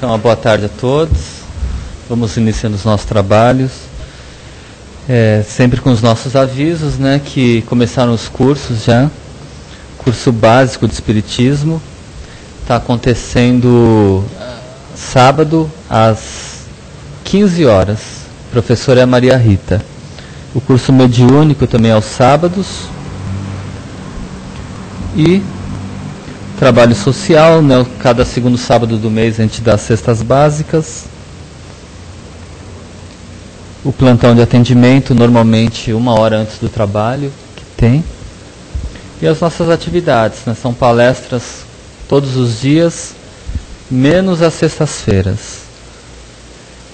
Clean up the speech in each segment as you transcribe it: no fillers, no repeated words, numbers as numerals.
Então, uma boa tarde a todos. Vamos iniciando os nossos trabalhos. Sempre com os nossos avisos, né, que começaram os cursos já. Curso básico de Espiritismo. Está acontecendo sábado às 15 horas. A professora é a Maria Rita. O curso mediúnico também aos sábados. E trabalho social, né? Cada segundo sábado do mês a gente dá cestas básicas. O plantão de atendimento, normalmente 1 hora antes do trabalho, que tem. E as nossas atividades, né? São palestras todos os dias, menos as sextas-feiras.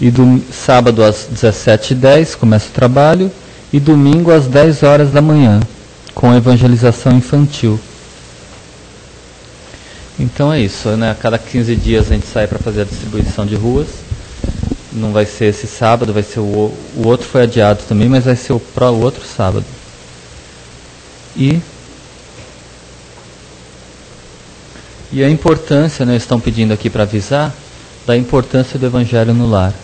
E sábado às 17h10 começa o trabalho, e domingo às 10 horas da manhã, com evangelização infantil. Então é isso, né? A cada 15 dias a gente sai para fazer a distribuição de ruas. Não vai ser esse sábado, vai ser o outro foi adiado também, mas vai ser o outro sábado. E a importância, né? Estão pedindo aqui para avisar da importância do Evangelho no lar.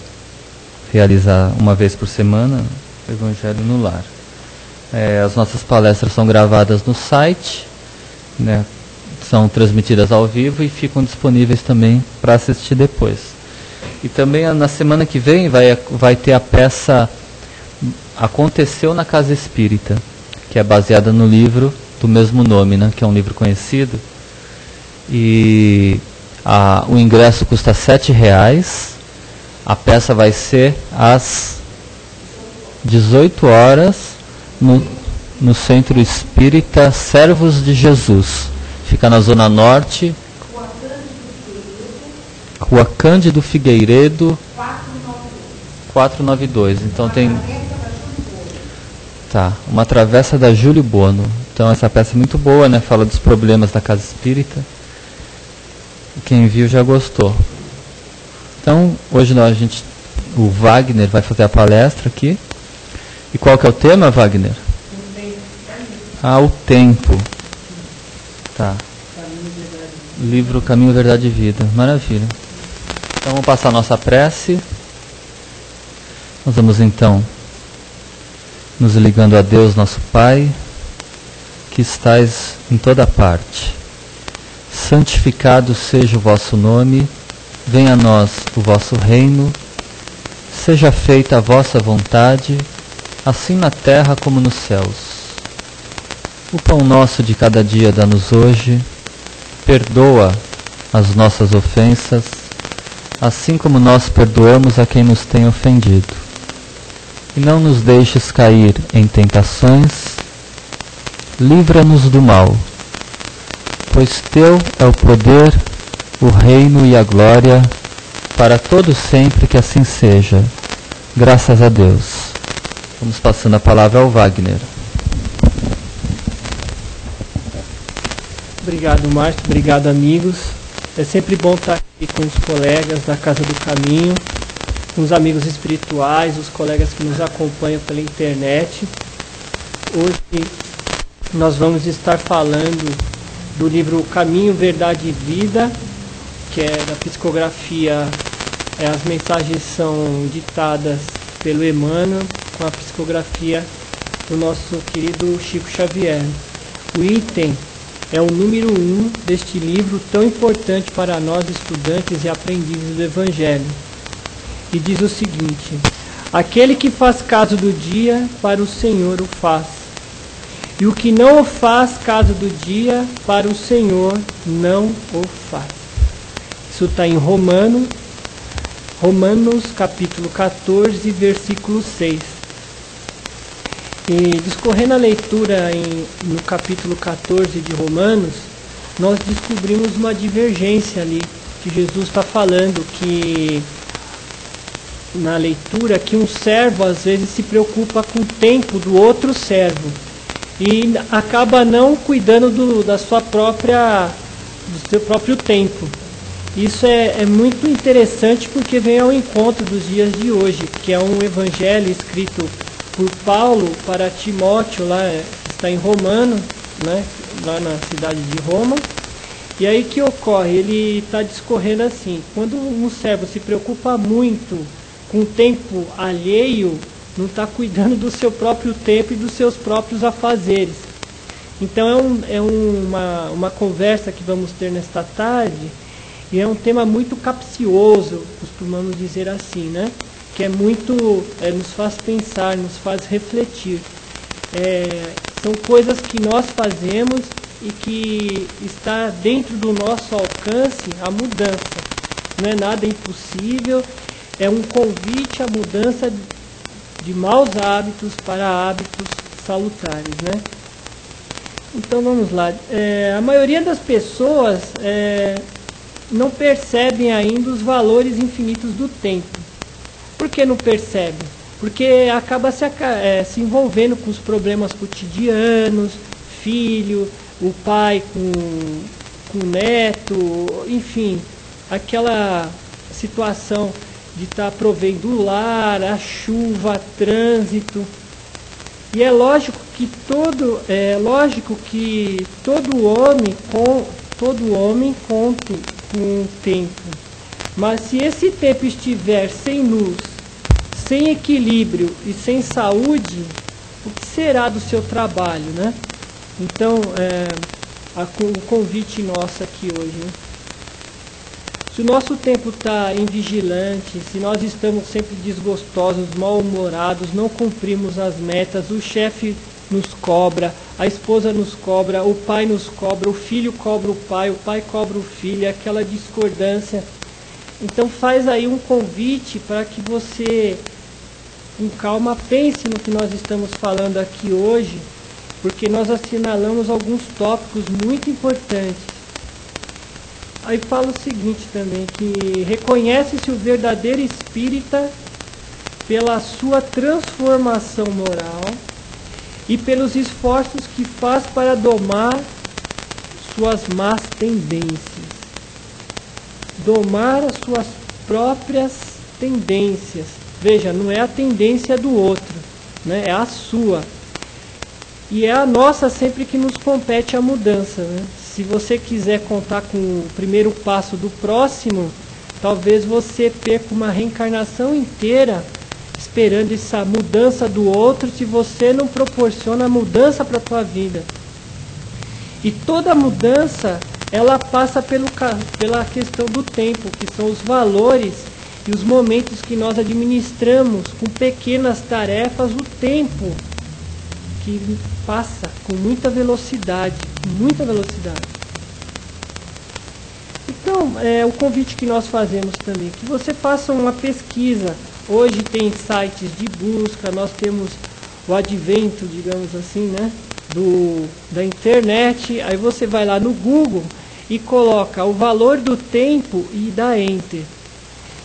Realizar uma vez por semana o Evangelho no lar. As nossas palestras são gravadas no site, né? São transmitidas ao vivo e ficam disponíveis também para assistir depois. E também na semana que vem vai ter a peça Aconteceu na Casa Espírita, que é baseada no livro do mesmo nome, né, que é um livro conhecido. E o ingresso custa R$7. A peça vai ser às 18 horas no Centro Espírita Servos de Jesus. Fica na Zona Norte, Rua Cândido Figueiredo, 492. Então tem uma travessa da Júlio Bono. Então essa peça é muito boa, né? Fala dos problemas da Casa Espírita. Quem viu já gostou. Então hoje o Wagner vai fazer a palestra aqui. E qual que é o tema, Wagner? O tempo. Tá. Livro Caminho, Verdade e Vida. Maravilha. Então vamos passar a nossa prece. Nós vamos então nos ligando a Deus, nosso Pai, que estais em toda parte. Santificado seja o vosso nome, venha a nós o vosso reino, seja feita a vossa vontade, assim na terra como nos céus. O pão nosso de cada dia dá-nos hoje, perdoa as nossas ofensas, assim como nós perdoamos a quem nos tem ofendido. E não nos deixes cair em tentações, livra-nos do mal, pois teu é o poder, o reino e a glória, para todo sempre que assim seja. Graças a Deus. Vamos passando a palavra ao Wagner. Obrigado, Márcio. Obrigado, amigos. É sempre bom estar aqui com os colegas da Casa do Caminho, com os amigos espirituais, os colegas que nos acompanham pela internet. Hoje nós vamos estar falando do livro Caminho, Verdade e Vida, que é da psicografia. As mensagens são ditadas pelo Emmanuel, com a psicografia do nosso querido Chico Xavier. O item é o número 1 deste livro tão importante para nós estudantes e aprendizes do Evangelho. E diz o seguinte: aquele que faz caso do dia, para o Senhor o faz. E o que não o faz caso do dia, para o Senhor não o faz. Isso está em Romanos capítulo 14, versículo 6. E discorrendo a leitura no capítulo 14 de Romanos, nós descobrimos uma divergência ali, que Jesus está falando que na leitura que um servo às vezes se preocupa com o tempo do outro servo e acaba não cuidando do seu próprio tempo. Isso é muito interessante porque vem ao encontro dos dias de hoje, que é um evangelho escrito por Paulo para Timóteo, lá está em Romano, né, lá na cidade de Roma, E aí que ocorre? Ele está discorrendo assim, quando um servo se preocupa muito com o tempo alheio, não está cuidando do seu próprio tempo e dos seus próprios afazeres. Então uma conversa que vamos ter nesta tarde, e é um tema muito capcioso, costumamos dizer assim, né? Que é muito, nos faz pensar, nos faz refletir. São coisas que nós fazemos e que está dentro do nosso alcance a mudança. Não é nada impossível, é um convite à mudança de maus hábitos para hábitos salutares, né? Então vamos lá. A maioria das pessoas não percebem ainda os valores infinitos do tempo. Por que não percebe? Porque acaba se envolvendo com os problemas cotidianos, filho, o pai com o neto, enfim, aquela situação de estar provendo o lar, a chuva, trânsito. E é lógico que todo homem conte com o tempo. Mas se esse tempo estiver sem luz, sem equilíbrio e sem saúde, o que será do seu trabalho, né? Então, o convite nosso aqui hoje, né? Se o nosso tempo está invigilante, se nós estamos sempre desgostosos, mal-humorados, não cumprimos as metas, o chefe nos cobra, a esposa nos cobra, o pai nos cobra, o filho cobra o pai cobra o filho, aquela discordância. Então faz aí um convite para que você, com calma, pense no que nós estamos falando aqui hoje, porque nós assinalamos alguns tópicos muito importantes. Aí fala o seguinte também, que reconhece-se o verdadeiro espírita pela sua transformação moral e pelos esforços que faz para domar suas más tendências. Domar as suas próprias tendências. Veja, não é a tendência do outro, né? É a sua. E é a nossa sempre que nos compete a mudança, né? Se você quiser contar com o primeiro passo do próximo, talvez você perca uma reencarnação inteira esperando essa mudança do outro, se você não proporciona a mudança para a tua vida. E toda mudança, ela passa pela questão do tempo, que são os valores e os momentos que nós administramos com pequenas tarefas, o tempo que passa com muita velocidade, muita velocidade. Então, o convite que nós fazemos também, que você faça uma pesquisa. Hoje tem sites de busca, nós temos o advento, digamos assim, né, da internet. Aí você vai lá no Google e coloca o valor do tempo e dá Enter.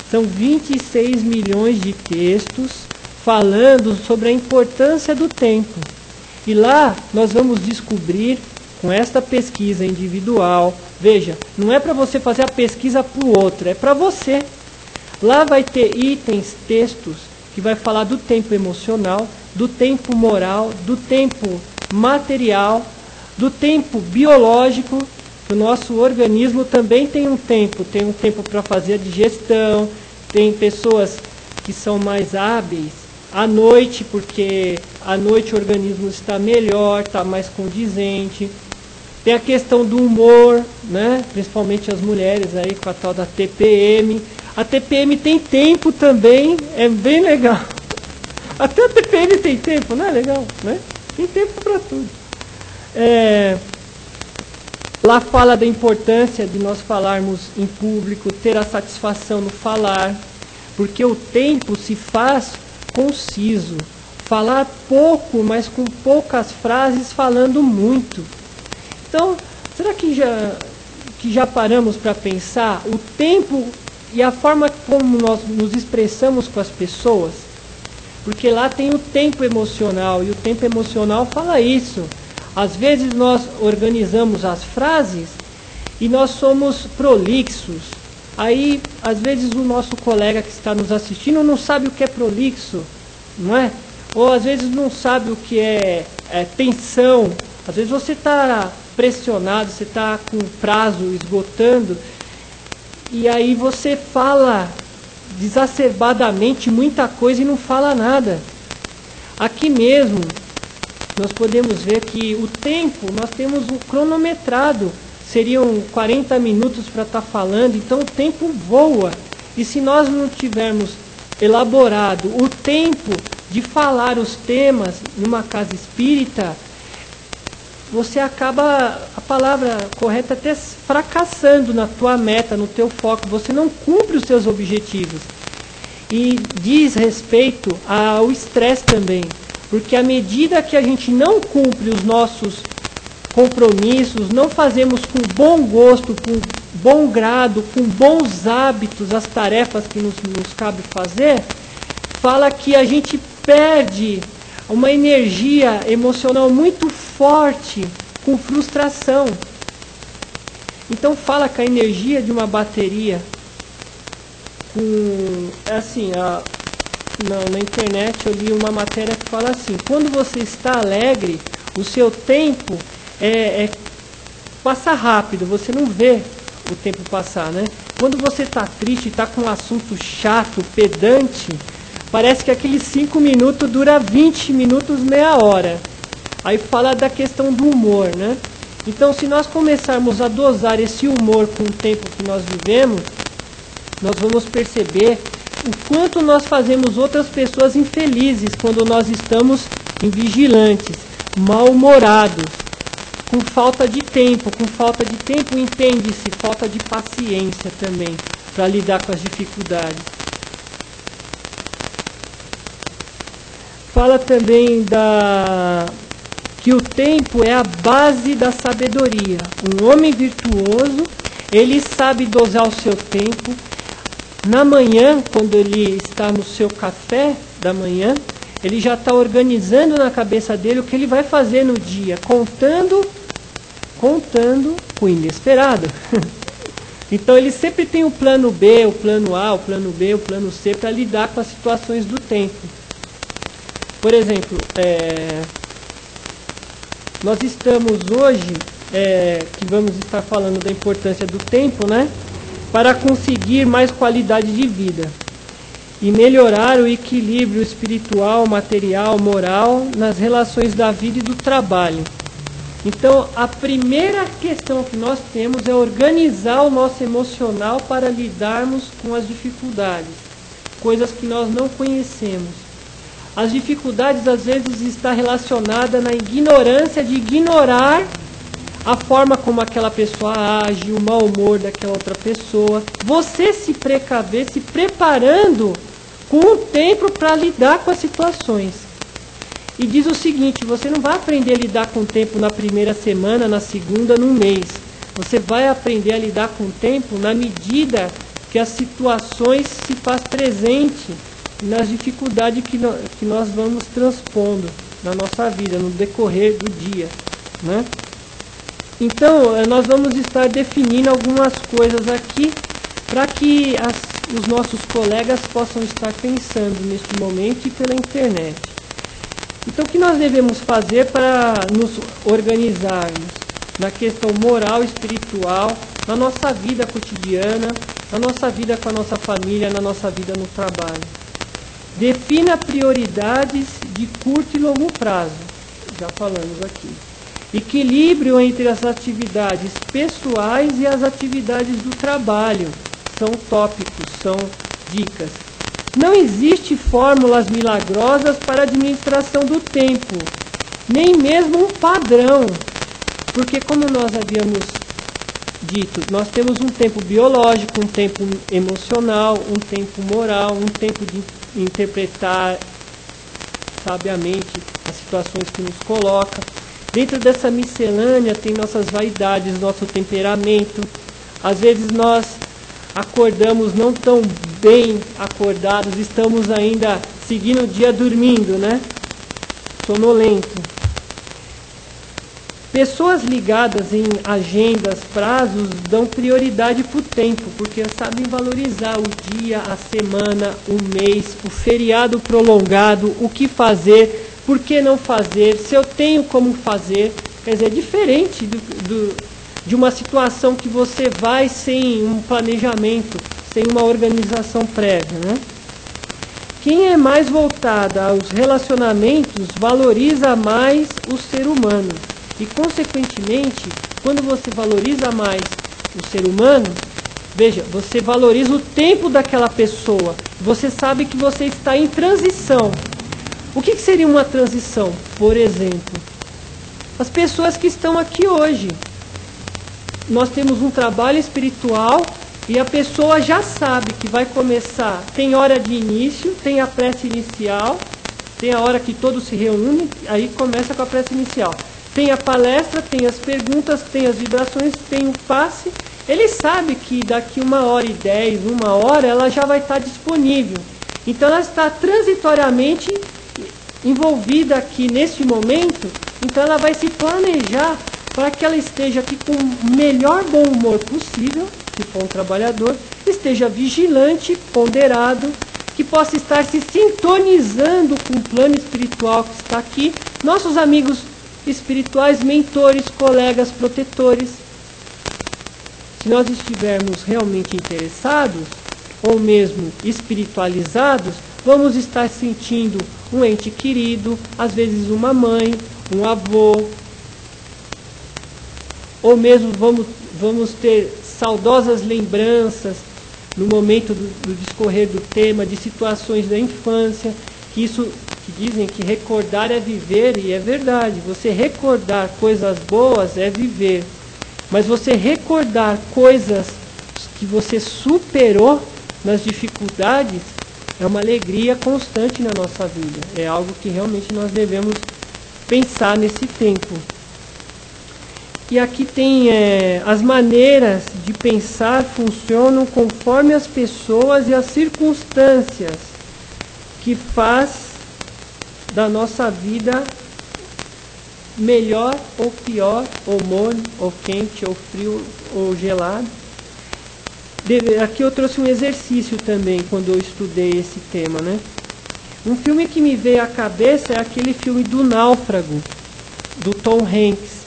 São 26 milhões de textos falando sobre a importância do tempo. E lá nós vamos descobrir, com esta pesquisa individual, veja, não é para você fazer a pesquisa para o outro, é para você. Lá vai ter itens, textos, que vai falar do tempo emocional, do tempo moral, do tempo material, do tempo biológico, que o nosso organismo também tem um tempo para fazer a digestão, tem pessoas que são mais hábeis à noite, porque à noite o organismo está melhor, está mais condizente. Tem a questão do humor, né? Principalmente as mulheres aí com a tal da TPM. A TPM tem tempo também, é bem legal. Até a TPM tem tempo, não é legal? Né? Tem tempo para tudo. Lá fala da importância de nós falarmos em público, ter a satisfação no falar, porque o tempo se faz conciso. Falar pouco, mas com poucas frases, falando muito. Então, será que já paramos para pensar o tempo e a forma como nós nos expressamos com as pessoas? Porque lá tem o tempo emocional, e o tempo emocional fala isso. Às vezes nós organizamos as frases e nós somos prolixos. Aí, às vezes, o nosso colega que está nos assistindo não sabe o que é prolixo, não é? Ou às vezes não sabe o que é tensão. Às vezes você está pressionado, você está com o prazo esgotando, e aí você fala desacerbadamente muita coisa e não fala nada. Aqui mesmo, nós podemos ver que o tempo, nós temos o cronometrado, seriam 40 minutos para estar falando, então o tempo voa. E se nós não tivermos elaborado o tempo de falar os temas numa casa espírita, você acaba, a palavra correta, até fracassando na tua meta, no teu foco. Você não cumpre os seus objetivos. E diz respeito ao estresse também. Porque à medida que a gente não cumpre os nossos compromissos, não fazemos com bom gosto, com bom grado, com bons hábitos as tarefas que nos cabe fazer, fala que a gente perde uma energia emocional muito forte com frustração. Então fala que a energia de uma bateria, na internet eu li uma matéria que fala assim: quando você está alegre, o seu tempo passa rápido, você não vê o tempo passar, né? Quando você está triste, está com um assunto chato, pedante, parece que aqueles 5 minutos dura 20 minutos, meia hora. Aí fala da questão do humor, né? Então, se nós começarmos a dosar esse humor com o tempo que nós vivemos, nós vamos perceber o quanto nós fazemos outras pessoas infelizes quando nós estamos invigilantes, mal-humorados, com falta de tempo. Com falta de tempo, entende-se, falta de paciência também, para lidar com as dificuldades. Fala também que o tempo é a base da sabedoria. Um homem virtuoso, ele sabe dosar o seu tempo. Na manhã, quando ele está no seu café da manhã, ele já está organizando na cabeça dele o que ele vai fazer no dia, contando com o inesperado. Então ele sempre tem o plano B, o plano A, o plano B, o plano C para lidar com as situações do tempo. Por exemplo, nós estamos hoje, que vamos estar falando da importância do tempo, né? Para conseguir mais qualidade de vida e melhorar o equilíbrio espiritual, material, moral nas relações da vida e do trabalho. Então, a primeira questão que nós temos é organizar o nosso emocional para lidarmos com as dificuldades, coisas que nós não conhecemos. As dificuldades, às vezes, estão relacionadas na ignorância de ignorar a forma como aquela pessoa age, o mau humor daquela outra pessoa. Você se precaver, se preparando com o tempo para lidar com as situações. E diz o seguinte: você não vai aprender a lidar com o tempo na primeira semana, na segunda, no mês. Você vai aprender a lidar com o tempo na medida que as situações se faz presente nas dificuldades que nós vamos transpondo na nossa vida, no decorrer do dia, né? Então, nós vamos estar definindo algumas coisas aqui para que os nossos colegas possam estar pensando neste momento e pela internet. Então, o que nós devemos fazer para nos organizarmos na questão moral, espiritual, na nossa vida cotidiana, na nossa vida com a nossa família, na nossa vida no trabalho? Defina prioridades de curto e longo prazo. Já falamos aqui. Equilíbrio entre as atividades pessoais e as atividades do trabalho. São tópicos, são dicas. Não existe fórmulas milagrosas para a administração do tempo, nem mesmo um padrão. Porque, como nós havíamos dito, nós temos um tempo biológico, um tempo emocional, um tempo moral, um tempo de interpretar sabiamente as situações que nos colocam. Dentro dessa miscelânea tem nossas vaidades, nosso temperamento. Às vezes nós acordamos não tão bem acordados, estamos ainda seguindo o dia dormindo, né? Sonolento. Pessoas ligadas em agendas, prazos, dão prioridade para o tempo, porque sabem valorizar o dia, a semana, o mês, o feriado prolongado, o que fazer, por que não fazer, se eu tenho como fazer. Quer dizer, é diferente de uma situação que você vai sem um planejamento, sem uma organização prévia, né? Quem é mais voltada aos relacionamentos valoriza mais o ser humano. E, consequentemente, quando você valoriza mais o ser humano, veja, você valoriza o tempo daquela pessoa. Você sabe que você está em transição. O que seria uma transição? Por exemplo, as pessoas que estão aqui hoje. Nós temos um trabalho espiritual e a pessoa já sabe que vai começar. Tem hora de início, tem a prece inicial, tem a hora que todos se reúnem, aí começa com a prece inicial. Tem a palestra, tem as perguntas, tem as vibrações, tem o passe. Ele sabe que daqui 1h10, 1 hora, ela já vai estar disponível. Então ela está transitoriamente envolvida aqui neste momento, então ela vai se planejar para que ela esteja aqui com o melhor bom humor possível, se for um trabalhador, esteja vigilante, ponderado, que possa estar se sintonizando com o plano espiritual que está aqui, nossos amigos espirituais, mentores, colegas, protetores. Se nós estivermos realmente interessados, ou mesmo espiritualizados, vamos estar sentindo um ente querido, às vezes uma mãe, um avô, ou mesmo vamos ter saudosas lembranças no momento do discorrer do tema, de situações da infância, que dizem que recordar é viver, e é verdade, você recordar coisas boas é viver, mas você recordar coisas que você superou nas dificuldades é uma alegria constante na nossa vida, é algo que realmente nós devemos pensar nesse tempo. E aqui tem as maneiras de pensar funcionam conforme as pessoas e as circunstâncias que faz da nossa vida melhor ou pior, ou morno, ou quente, ou frio, ou gelado. Aqui eu trouxe um exercício também quando eu estudei esse tema, né? Um filme que me veio à cabeça é aquele filme do Náufrago, do Tom Hanks.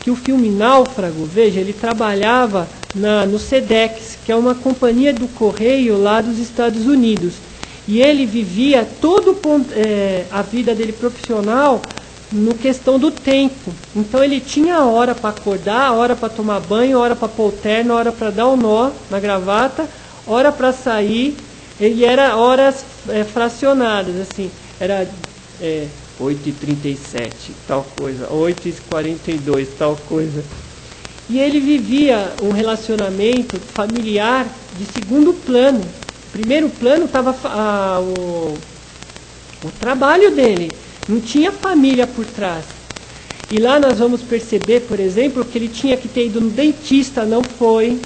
Que o filme Náufrago, veja, ele trabalhava no SEDEX, que é uma companhia do correio lá dos Estados Unidos. E ele vivia a vida dele profissional no questão do tempo. Então ele tinha hora para acordar, hora para tomar banho, hora para pôr o terno, hora para dar o nó na gravata, hora para sair. Ele era horas fracionadas, assim, era 8h37, tal coisa, 8h42, tal coisa. E ele vivia um relacionamento familiar de segundo plano. Primeiro plano estava o trabalho dele, não tinha família por trás. E lá nós vamos perceber, por exemplo, que ele tinha que ter ido no dentista, não foi.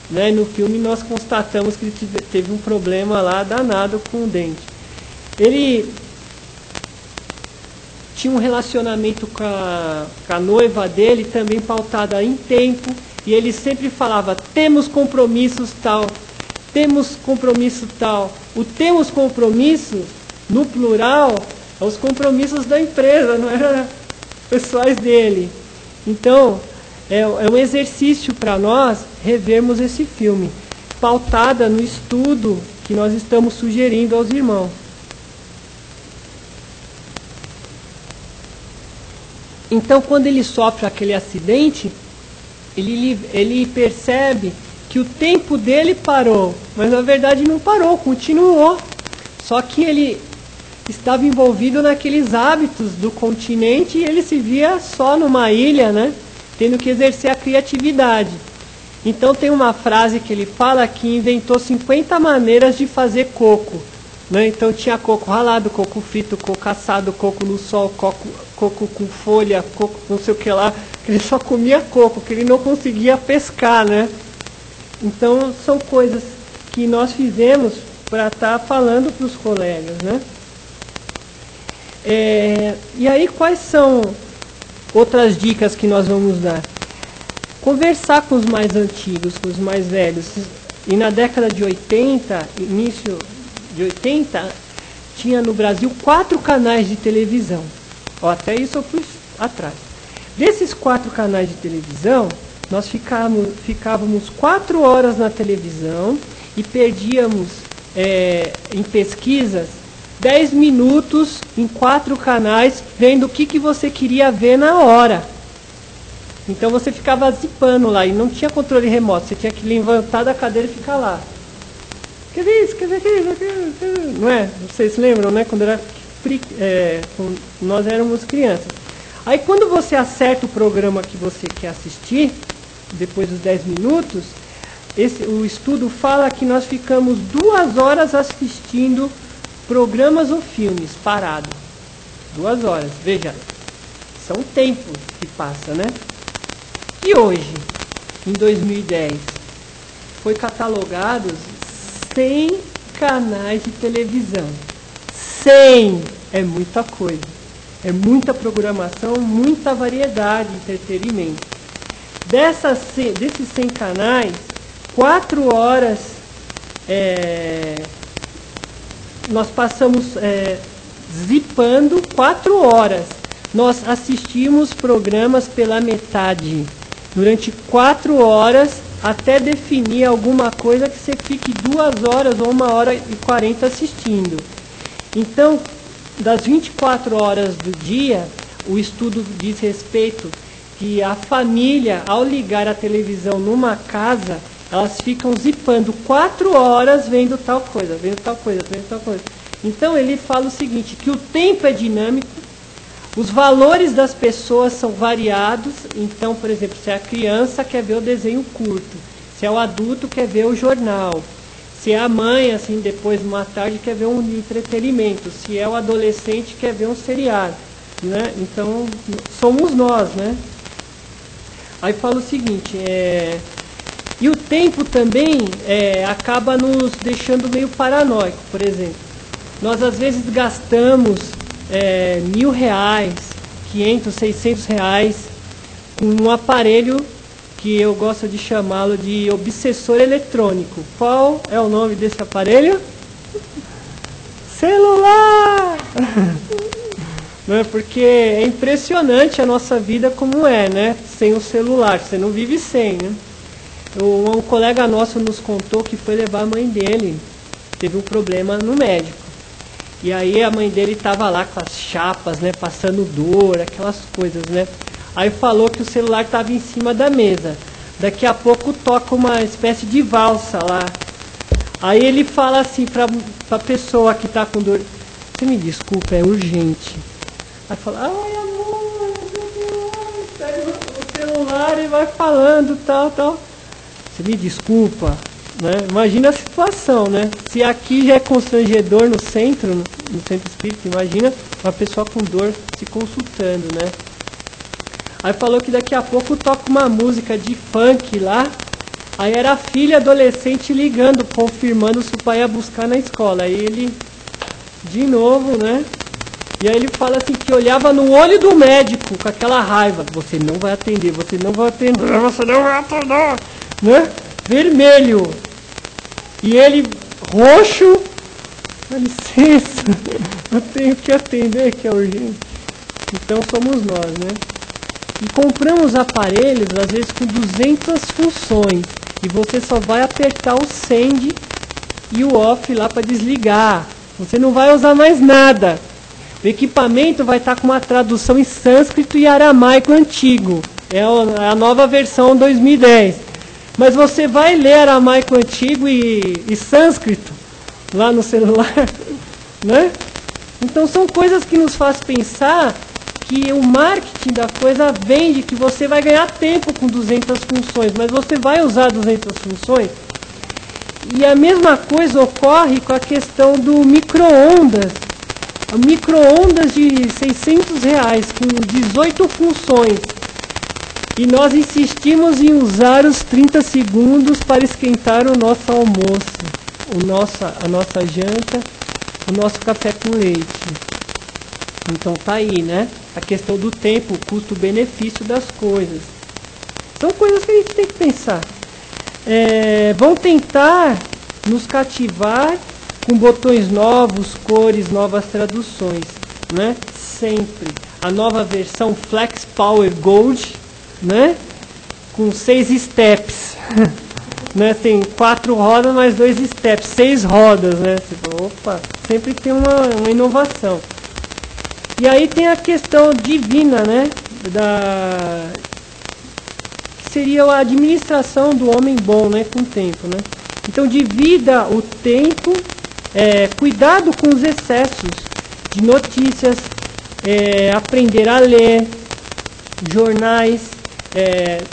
Né? No filme nós constatamos que ele teve um problema lá danado com o dente. Ele tinha um relacionamento com a noiva dele, também pautada em tempo, e ele sempre falava, temos compromissos tal, temos compromisso tal. O temos compromisso, no plural, é os compromissos da empresa, não eram pessoais dele. Então, é um exercício para nós revermos esse filme, pautada no estudo que nós estamos sugerindo aos irmãos. Então, quando ele sofre aquele acidente, ele percebe que o tempo dele parou, mas na verdade não parou, continuou. Só que ele estava envolvido naqueles hábitos do continente e ele se via só numa ilha, né? Tendo que exercer a criatividade. Então tem uma frase que ele fala que inventou 50 maneiras de fazer coco. Né? Então tinha coco ralado, coco frito, coco assado, coco no sol, coco com folha, coco não sei o que lá. Ele só comia coco, que ele não conseguia pescar, né? Então são coisas que nós fizemos para estar falando para os colegas, né? E aí quais são outras dicas que nós vamos dar? Conversar com os mais antigos, com os mais velhos. E na década de 80, início de 80, tinha no Brasil 4 canais de televisão. Até isso eu fui atrás. Desses 4 canais de televisão, nós ficávamos 4 horas na televisão e perdíamos, em pesquisas, 10 minutos em 4 canais, vendo o que você queria ver na hora. Então você ficava zipando lá, e não tinha controle remoto, você tinha que levantar da cadeira e ficar lá. Quer ver isso? Quer ver aquilo? Não é? Vocês lembram, né? Quando nós éramos crianças. Aí quando você acerta o programa que você quer assistir, depois dos 10 minutos, o estudo fala que nós ficamos 2 horas assistindo programas ou filmes, parado. 2 horas, veja, são tempos que passa, né? E hoje, em 2010, foi catalogados 100 canais de televisão. 100 é muita coisa. É muita programação, muita variedade de entretenimento. Desses 100 canais, 4 horas nós passamos zipando 4 horas. Nós assistimos programas pela metade. Durante 4 horas, até definir alguma coisa que você fique 2 horas ou 1 hora e 40 assistindo. Então, das 24 horas do dia, o estudo diz respeito que a família, ao ligar a televisão numa casa, elas ficam zipando 4 horas vendo tal coisa, vendo tal coisa, vendo tal coisa. Então ele fala o seguinte, que o tempo é dinâmico, os valores das pessoas são variados. Então, por exemplo, se a criança quer ver o desenho curto, se é o adulto quer ver o jornal, se é a mãe, assim, depois de uma tarde, quer ver um entretenimento, se é o adolescente quer ver um seriado, né? Então, somos nós, né? Aí fala o seguinte, e o tempo também acaba nos deixando meio paranoico. Por exemplo, nós às vezes gastamos R$1.000, 500, 600 reais com um aparelho que eu gosto de chamá-lo de obsessor eletrônico. Qual é o nome desse aparelho? Celular! Não é? Porque é impressionante a nossa vida como é, né? Sem o celular, você não vive sem, né? Um colega nosso nos contou que foi levar a mãe dele, teve um problema no médico. E aí a mãe dele estava lá com as chapas, né, passando dor, aquelas coisas, né? Aí falou que o celular estava em cima da mesa. Daqui a pouco toca uma espécie de valsa lá. Aí ele fala assim para a pessoa que está com dor, você me desculpa, é urgente. Aí fala, ai amor, pega o celular e vai falando, tal, tal. Você me desculpa, né? Imagina a situação, né? Se aqui já é constrangedor no centro espírita, imagina uma pessoa com dor se consultando, né? Aí falou que daqui a pouco toca uma música de funk lá. Aí era a filha adolescente ligando, confirmando se o pai ia buscar na escola. Aí ele, de novo, né? E aí ele fala assim que olhava no olho do médico com aquela raiva. Você não vai atender, você não vai atender, você não vai atender, né? Vermelho. E ele roxo. Dá licença, eu tenho que atender, que é urgente. Então somos nós, né? E compramos aparelhos, às vezes com 200 funções. E você só vai apertar o send e o off lá para desligar. Você não vai usar mais nada. O equipamento vai estar com uma tradução em sânscrito e aramaico antigo. É a nova versão 2010. Mas você vai ler aramaico antigo e sânscrito lá no celular, né? Então são coisas que nos fazem pensar que o marketing da coisa vende que você vai ganhar tempo com 200 funções, mas você vai usar 200 funções? E a mesma coisa ocorre com a questão do micro-ondas. Micro-ondas de R$600 com 18 funções. E nós insistimos em usar os 30 segundos para esquentar o nosso almoço, a nossa janta, o nosso café com leite. Então tá aí, né? A questão do tempo, o custo-benefício das coisas. São coisas que a gente tem que pensar. Vão tentar nos cativar com botões novos, cores, novas traduções, né? Sempre. a nova versão Flex Power Gold, né? Com 6 steps. Né? Tem 4 rodas mais 2 steps, 6 rodas, né? Você fala, opa, sempre tem uma inovação. E aí tem a questão divina, né? Que seria a administração do homem bom, né? Com o tempo, né? Então divida o tempo, cuidado com os excessos de notícias, aprender a ler, jornais,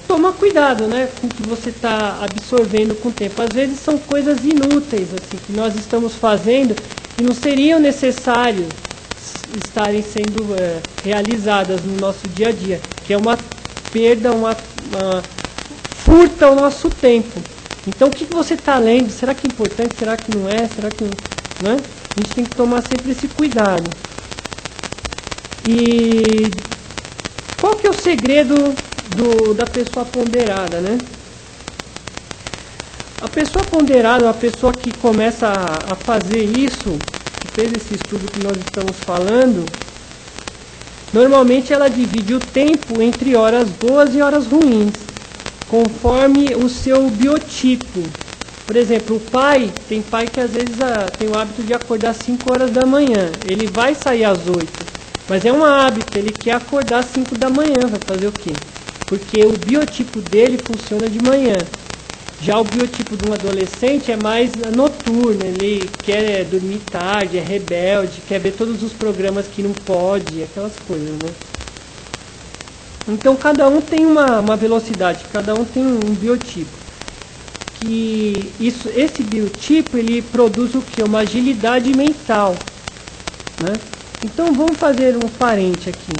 toma cuidado, né, com o que você está absorvendo com o tempo. Às vezes são coisas inúteis assim, que nós estamos fazendo e não seriam necessários estarem sendo realizadas no nosso dia a dia, que é uma perda, furta o nosso tempo. Então o que você está lendo? Será que é importante? Será que não é? Será que não é? A gente tem que tomar sempre esse cuidado. E qual que é o segredo da pessoa ponderada, né? A pessoa ponderada, a pessoa que começa a fazer isso, que fez esse estudo que nós estamos falando, normalmente ela divide o tempo entre horas boas e horas ruins, conforme o seu biotipo. Por exemplo, tem pai que às vezes tem o hábito de acordar às 5 horas da manhã. Ele vai sair às 8, mas é um hábito, ele quer acordar às 5 da manhã, vai fazer o quê? Porque o biotipo dele funciona de manhã. Já o biotipo de um adolescente é mais noturno, ele quer dormir tarde, é rebelde, quer ver todos os programas que não pode, aquelas coisas, né? Então cada um tem uma velocidade, cada um tem um biotipo. Esse biotipo ele produz o quê? Uma agilidade mental, né? Então vamos fazer um parente aqui.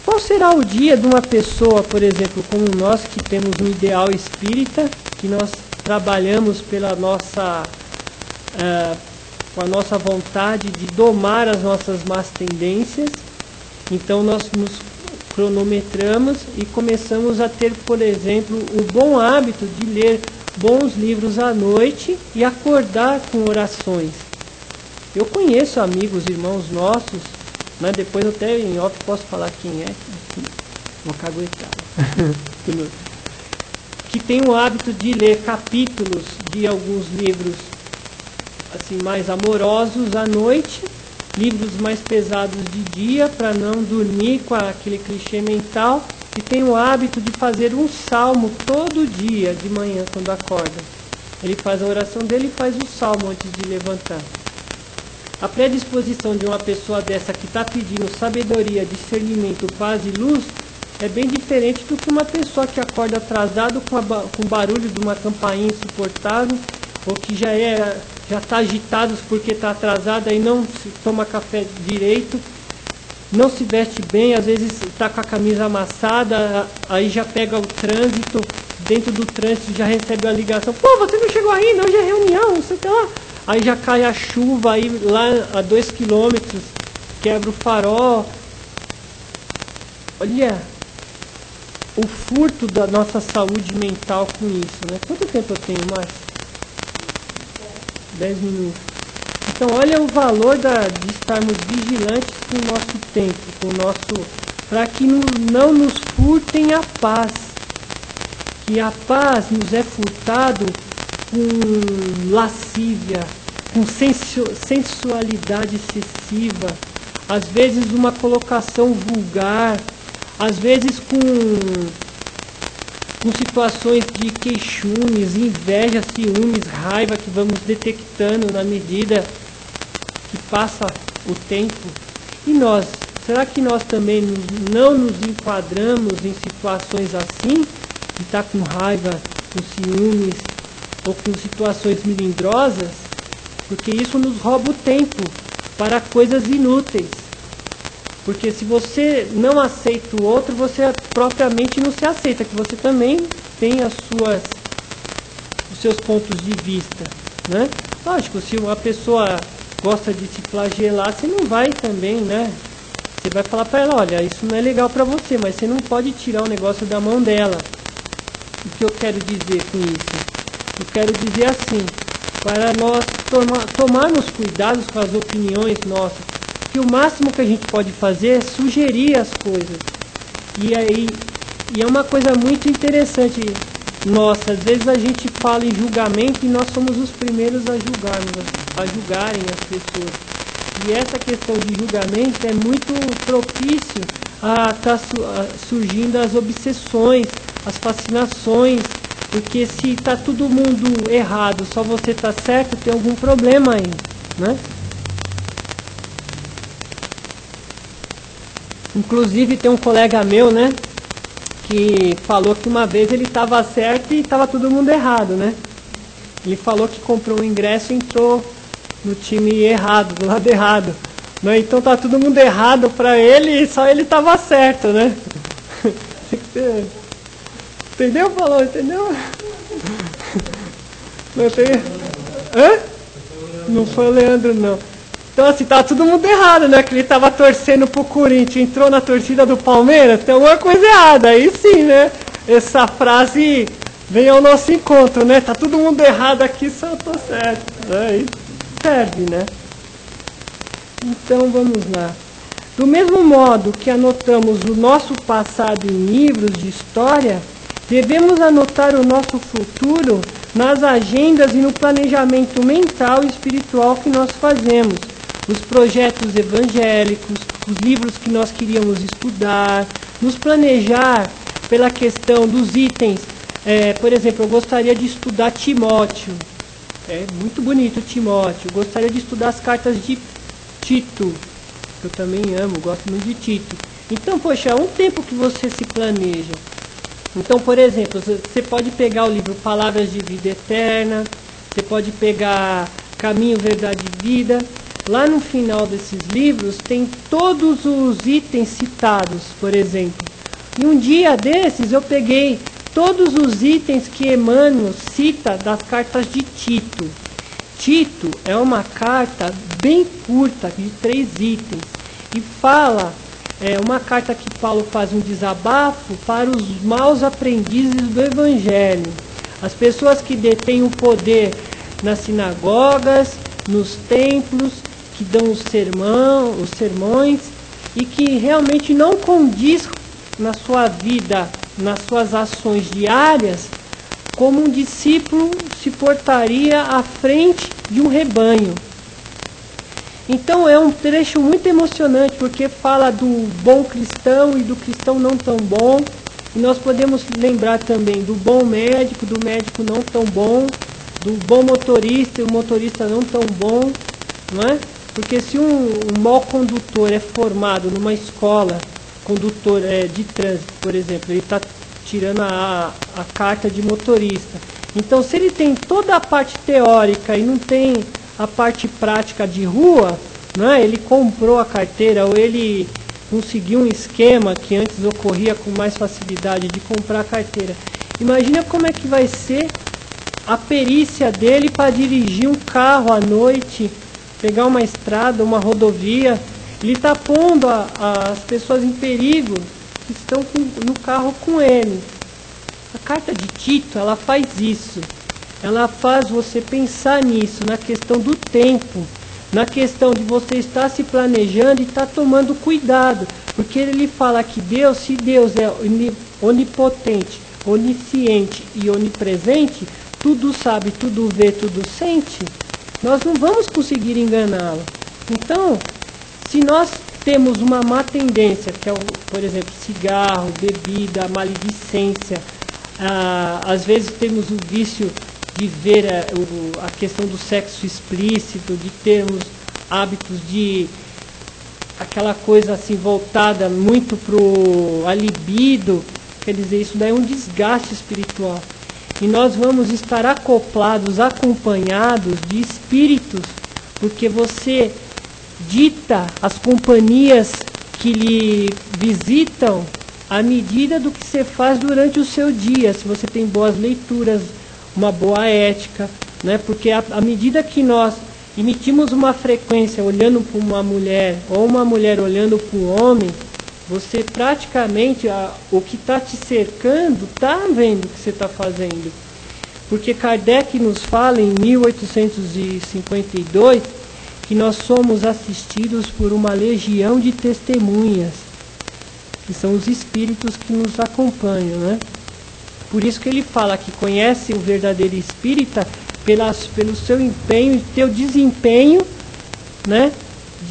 Qual será o dia de uma pessoa, por exemplo, como nós que temos um ideal espírita, que nós trabalhamos com a nossa vontade de domar as nossas más tendências, então nós nos cronometramos e começamos a ter, por exemplo, o bom hábito de ler bons livros à noite e acordar com orações. Eu conheço amigos, irmãos nossos, né, depois até em off posso falar quem é, uma caguetada, que tem o hábito de ler capítulos de alguns livros assim mais amorosos à noite, livros mais pesados de dia para não dormir com aquele clichê mental, e tem o hábito de fazer um salmo todo dia de manhã quando acorda. Ele faz a oração dele e faz o salmo antes de levantar. A predisposição de uma pessoa dessa que está pedindo sabedoria, discernimento, paz e luz é bem diferente do que uma pessoa que acorda atrasado com o barulho de uma campainha insuportável, ou que já está agitado porque está atrasado e não toma café direito, não se veste bem, às vezes está com a camisa amassada, aí já pega o trânsito, dentro do trânsito já recebe a ligação, pô, você não chegou ainda, hoje é reunião, você tá lá. Aí já cai a chuva, aí lá a 2 quilômetros, quebra o farol. Olha, o furto da nossa saúde mental com isso, né? Quanto tempo eu tenho mais? 10 minutos. Então olha o valor de estarmos vigilantes com o nosso tempo, para que não nos furtem a paz. Que a paz nos é furtado com lascívia, com sensualidade excessiva, às vezes uma colocação vulgar, às vezes com situações de queixumes, inveja, ciúmes, raiva que vamos detectando na medida que passa o tempo. E nós, será que nós também não nos enquadramos em situações assim, de estar com raiva, com ciúmes, ou com situações melindrosas? Porque isso nos rouba o tempo para coisas inúteis. Porque se você não aceita o outro, você propriamente não se aceita, que você também tem os seus pontos de vista, né? Lógico, se uma pessoa gosta de se flagelar, você não vai também, né? Você vai falar para ela, olha, isso não é legal para você, mas você não pode tirar o negócio da mão dela. O que eu quero dizer com isso? Eu quero dizer assim, para nós tomarmos cuidados com as opiniões nossas, que o máximo que a gente pode fazer é sugerir as coisas. E é uma coisa muito interessante. Nossa, às vezes a gente fala em julgamento e nós somos os primeiros a julgarem as pessoas. E essa questão de julgamento é muito propício a estar surgindo as obsessões, as fascinações, porque se está todo mundo errado, só você está certo, tem algum problema aí, né? Inclusive tem um colega meu, né, que falou que uma vez ele estava certo e estava todo mundo errado, né? Ele falou que comprou um ingresso e entrou no time errado, do lado errado, né? Então tá todo mundo errado para ele e só ele estava certo, né? Entendeu, falou? Entendeu? Não tem... Hã? Não foi o Leandro, não. Então assim, tá todo mundo errado, né? Que ele tava torcendo pro Corinthians, entrou na torcida do Palmeiras, tem alguma coisa errada. Aí sim, né? Essa frase vem ao nosso encontro, né? Tá todo mundo errado aqui, só eu tô certo. Aí serve, né? Então vamos lá. Do mesmo modo que anotamos o nosso passado em livros de história, devemos anotar o nosso futuro nas agendas e no planejamento mental e espiritual que nós fazemos. Os projetos evangélicos, os livros que nós queríamos estudar, nos planejar pela questão dos itens. Por exemplo, eu gostaria de estudar Timóteo. É muito bonito Timóteo. Eu gostaria de estudar as cartas de Tito, que eu também amo, gosto muito de Tito. Então, poxa, é um tempo que você se planeja. Então, por exemplo, você pode pegar o livro Palavras de Vida Eterna, você pode pegar Caminho, Verdade e Vida. Lá no final desses livros tem todos os itens citados, por exemplo. E um dia desses eu peguei todos os itens que Emmanuel cita das cartas de Tito. Tito é uma carta bem curta, de 3 itens, e fala, uma carta que Paulo faz um desabafo para os maus aprendizes do Evangelho. As pessoas que detêm o poder nas sinagogas, nos templos, que dão os sermões, e que realmente não condiz na sua vida, nas suas ações diárias, como um discípulo se portaria à frente de um rebanho. Então é um trecho muito emocionante, porque fala do bom cristão e do cristão não tão bom, e nós podemos lembrar também do bom médico, do médico não tão bom, do bom motorista e o motorista não tão bom, não é? Porque se um mau condutor é formado numa escola, condutor de trânsito, por exemplo, ele está tirando a carta de motorista. Então, se ele tem toda a parte teórica e não tem a parte prática de rua, né, ele comprou a carteira ou ele conseguiu um esquema que antes ocorria com mais facilidade de comprar a carteira. Imagina como é que vai ser a perícia dele para dirigir um carro à noite, pegar uma estrada, uma rodovia. Ele está pondo as pessoas em perigo que estão no carro com ele. A carta de Tito, ela faz isso. Ela faz você pensar nisso, na questão do tempo, na questão de você estar se planejando e estar tomando cuidado. Porque ele fala que Deus, se Deus é onipotente, onisciente e onipresente, tudo sabe, tudo vê, tudo sente, nós não vamos conseguir enganá-lo. Então, se nós temos uma má tendência, que é, por exemplo, cigarro, bebida, maledicência, às vezes temos o vício de ver a questão do sexo explícito, de termos hábitos de aquela coisa assim voltada muito para a libido, quer dizer, isso daí é um desgaste espiritual. E nós vamos estar acoplados, acompanhados de espíritos, porque você dita as companhias que lhe visitam à medida do que você faz durante o seu dia. Se você tem boas leituras, uma boa ética, né? Porque à medida que nós emitimos uma frequência olhando para uma mulher, ou uma mulher olhando para um homem, você praticamente, o que está te cercando, está vendo o que você está fazendo. Porque Kardec nos fala em 1852 que nós somos assistidos por uma legião de testemunhas, que são os espíritos que nos acompanham, né? Por isso que ele fala que conhece o verdadeiro espírita pelo seu empenho, teu desempenho, né,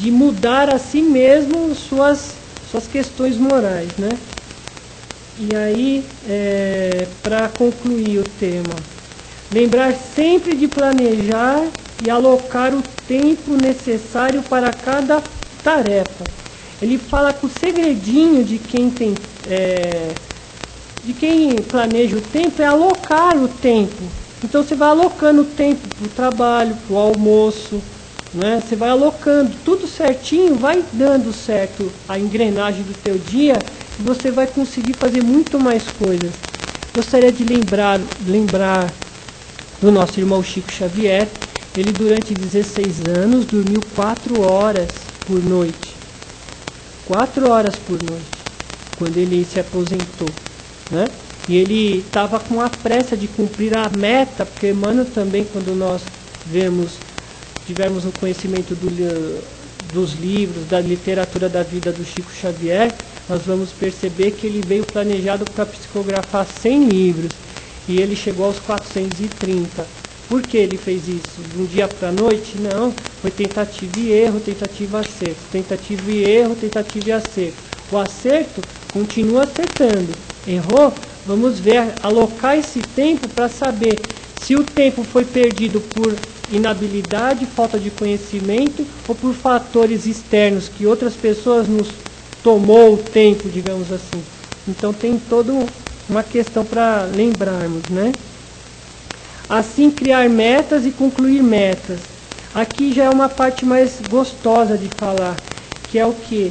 de mudar a si mesmo suas questões morais, né? E aí, para concluir o tema, lembrar sempre de planejar e alocar o tempo necessário para cada tarefa. Ele fala que o segredinho de quem planeja o tempo é alocar o tempo. Então você vai alocando o tempo para o trabalho, para o almoço, né? Você vai alocando tudo certinho, vai dando certo a engrenagem do teu dia e você vai conseguir fazer muito mais coisas. Gostaria de lembrar do nosso irmão Chico Xavier. Ele durante 16 anos dormiu 4 horas por noite. 4 horas por noite, quando ele se aposentou, né? E ele estava com a pressa de cumprir a meta, porque Emmanuel também, quando nós tivermos o conhecimento dos livros, da literatura da vida do Chico Xavier, nós vamos perceber que ele veio planejado para psicografar 100 livros, e ele chegou aos 430. Por que ele fez isso? De um dia para a noite? Não, foi tentativa e erro, tentativa e acerto. Tentativa e erro, tentativa e acerto. O acerto continua acertando. Errou? Vamos ver, alocar esse tempo para saber se o tempo foi perdido por inabilidade, falta de conhecimento ou por fatores externos que outras pessoas nos tomou o tempo, digamos assim. Então tem toda uma questão para lembrarmos, né? Assim, criar metas e concluir metas. Aqui já é uma parte mais gostosa de falar, que é o quê?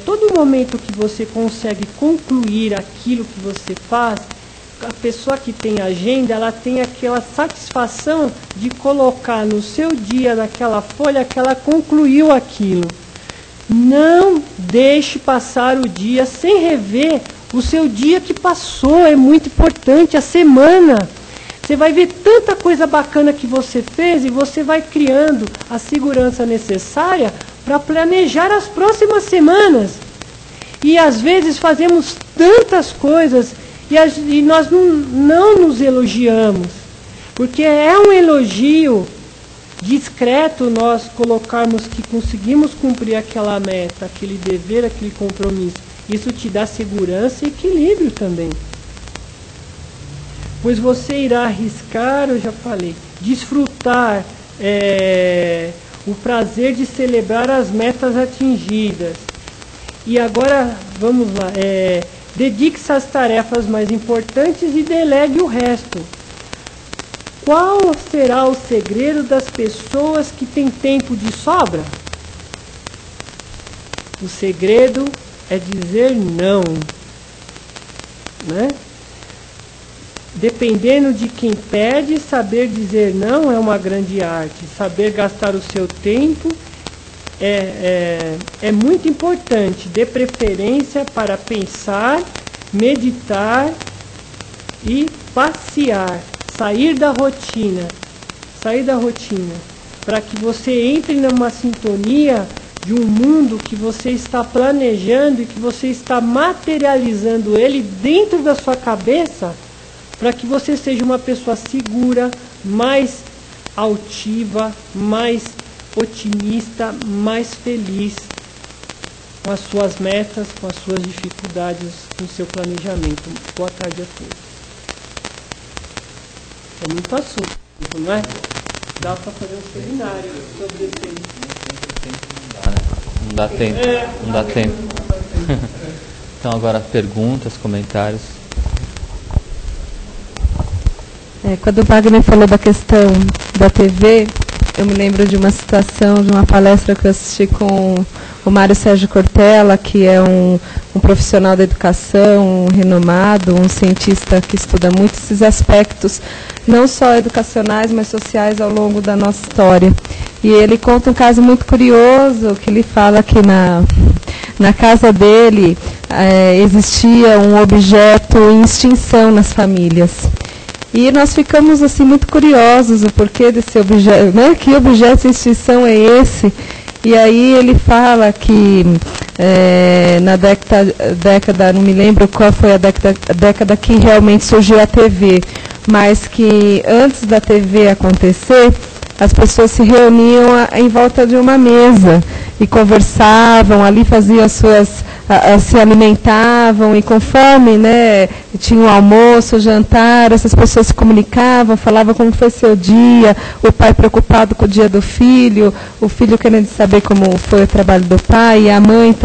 Todo momento que você consegue concluir aquilo que você faz, a pessoa que tem agenda, ela tem aquela satisfação de colocar no seu dia, naquela folha, que ela concluiu aquilo. Não deixe passar o dia sem rever o seu dia que passou, é muito importante, a semana. Você vai ver tanta coisa bacana que você fez e você vai criando a segurança necessária para planejar as próximas semanas. E às vezes fazemos tantas coisas e nós não nos elogiamos. Porque é um elogio discreto nós colocarmos que conseguimos cumprir aquela meta, aquele dever, aquele compromisso. Isso te dá segurança e equilíbrio também. Pois você irá arriscar, eu já falei, desfrutar o prazer de celebrar as metas atingidas. E agora, vamos lá, dedique-se às tarefas mais importantes e delegue o resto. Qual será o segredo das pessoas que têm tempo de sobra? O segredo é dizer não, né? Dependendo de quem pede, saber dizer não é uma grande arte. Saber gastar o seu tempo é muito importante. Dê preferência para pensar, meditar e passear. Sair da rotina. Para que você entre numa sintonia de um mundo que você está planejando e que você está materializando ele dentro da sua cabeça, para que você seja uma pessoa segura, mais altiva, mais otimista, mais feliz com as suas metas, com as suas dificuldades, com o seu planejamento. Boa tarde a todos. É muito assunto, não é? Dá para fazer um seminário sobre esse aí. Não dá tempo. Não dá tempo. Então agora perguntas, comentários. Quando o Wagner falou da questão da TV, eu me lembro de uma situação, de uma palestra que eu assisti com o Mário Sérgio Cortella, que é um profissional da educação, um renomado, um cientista que estuda muito esses aspectos, não só educacionais, mas sociais ao longo da nossa história. E ele conta um caso muito curioso, que ele fala que na casa dele existia um objeto em extinção nas famílias. E nós ficamos assim muito curiosos o porquê desse objeto, né? Que objeto de extinção é esse? E aí ele fala que na década, não me lembro qual foi a década que realmente surgiu a TV, mas que antes da TV acontecer, as pessoas se reuniam em volta de uma mesa e conversavam, ali faziam se alimentavam, e conforme, né, tinha o almoço, o jantar, essas pessoas se comunicavam, falavam como foi seu dia, o pai preocupado com o dia do filho, o filho querendo saber como foi o trabalho do pai, e a mãe também.